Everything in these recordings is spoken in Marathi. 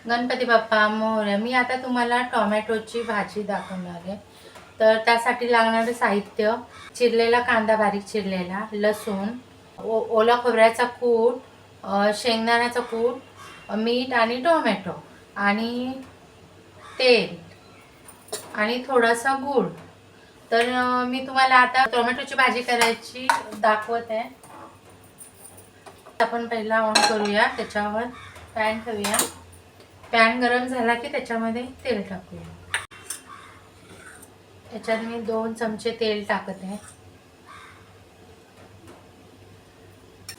गणपती बाप्पा मोरया. मी आता तुम्हाला टोमॅटोची भाजी दाखवणार आहे. तर त्यासाठी लागणारं साहित्य: चिरलेला कांदा बारीक चिरलेला, लसूण, ओला खोबऱ्याचा कूट, शेंगदाण्याचा कूट, मीठ आणि टोमॅटो आणि तेल आणि थोडासा गूळ. तर मी तुम्हाला आता टोमॅटोची भाजी करायची दाखवत आहे. आपण पहिला ऑन करूया, त्याच्यावर पॅन ठेवूया. पॅन गरम झाला की त्याच्यामध्ये तेल टाकूया. त्याच्यात मी 2 चमचे तेल टाकत आहे.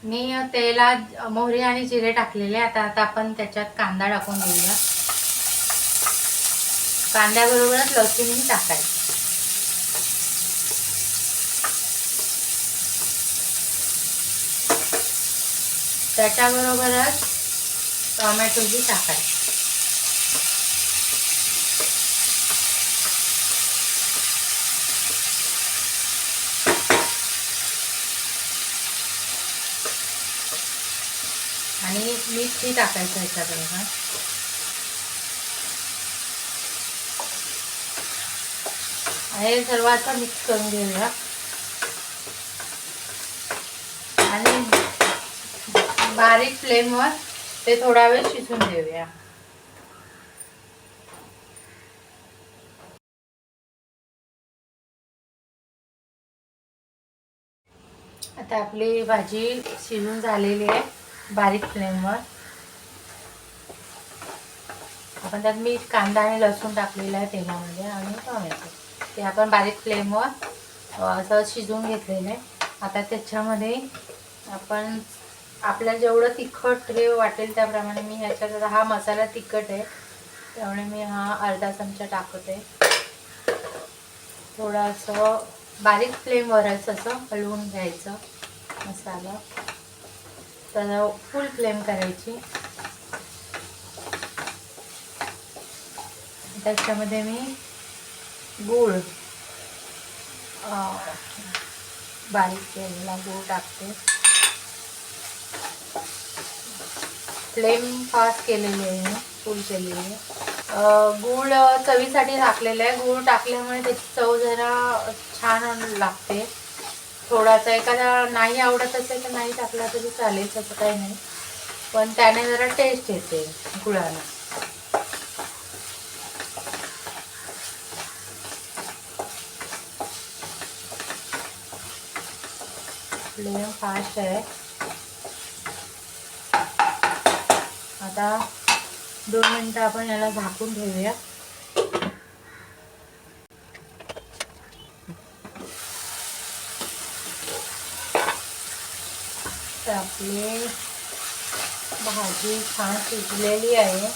मी तेलात मोहरी आणि जिरे टाकलेले. आता आपण त्याच्यात कांदा टाकून घेऊया. कांद्याबरोबरच लसूणही टाकायचं. त्याच्याबरोबरच टोमॅटोही टाकायचं. आणि मीठही टाकायचं ह्याच्याबरोबर. हे सर्व आता मिक्स करून घेऊया आणि बारीक फ्लेमवर ते थोडा वेळ शिजून देऊया. आता आपली भाजी शिजून झालेली आहे बारीक फ्लेमवर. आपण त्यात मीठ, कांदा आणि लसूण टाकलेलं आहे तेलामध्ये आणि टोमॅटो. ते आपण बारीक फ्लेमवर असं शिजवून घेतलेलं आहे. आता त्याच्यामध्ये आपण आपल्याला जेवढं तिखट हे वाटेल त्याप्रमाणे, मी ह्याच्यात हा मसाला तिखट आहे त्यामुळे मी हा अर्धा चमचा टाकत आहे. थोडंसं बारीक फ्लेमवरच असं हलवून घ्यायचं मसाला. तर फुल फ्लेम करायची. त्याच्यामध्ये मी गूळ, बारीक केलेला गूळ टाकते. फ्लेम फास्ट केलेली आहे, फुल केलेली आहे. गूळ चवीसाठी टाकलेलं आहे. गूळ टाकल्यामुळे त्याची चव जरा छान लागते. थोडासा एखादा नाही आवडत असेल तर नाही टाकला तरी चालेल, तसं काही नाही, पण त्याने जरा टेस्ट येते गुळाला. फ्लेम फास्ट आहे. आता 2 मिनिटं आपण याला झाकून ठेवूया. तर आपली भाजी छान शिजलेली आहे.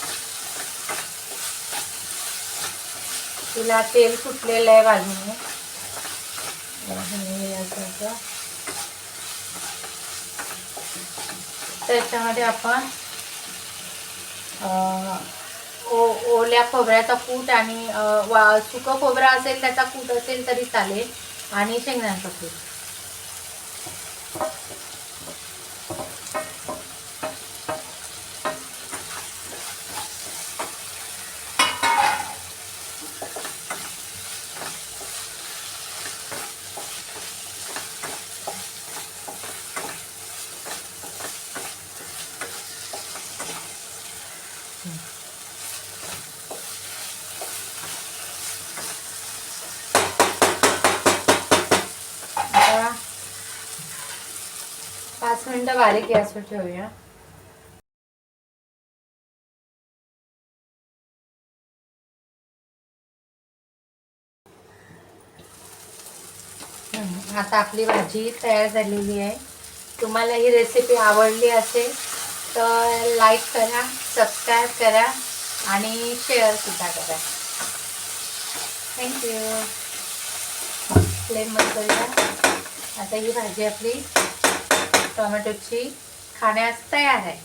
तिला तेल सुटलेलं आहे बाजूने. असं त्याच्यामध्ये आपण ओल्या खोबऱ्याचा कूट आणि सुकं खोबरं असेल त्याचा कूट असेल तरी चालेल आणि शेंगदाण्याचा कूट. आता 5 मिनिटं बारीक गॅसवर ठेवूया. आता आपली भाजी तयार झालेली आहे. तुम्हाला ही रेसिपी आवडली असेल तर लाईक करा, सबस्क्राईब करा आणि शेअरसुद्धा करा. थँक्यू. फ्लेम बंद करूया. आता ही भाजी आपली टोमॅटोची खाण्यास तयार आहे.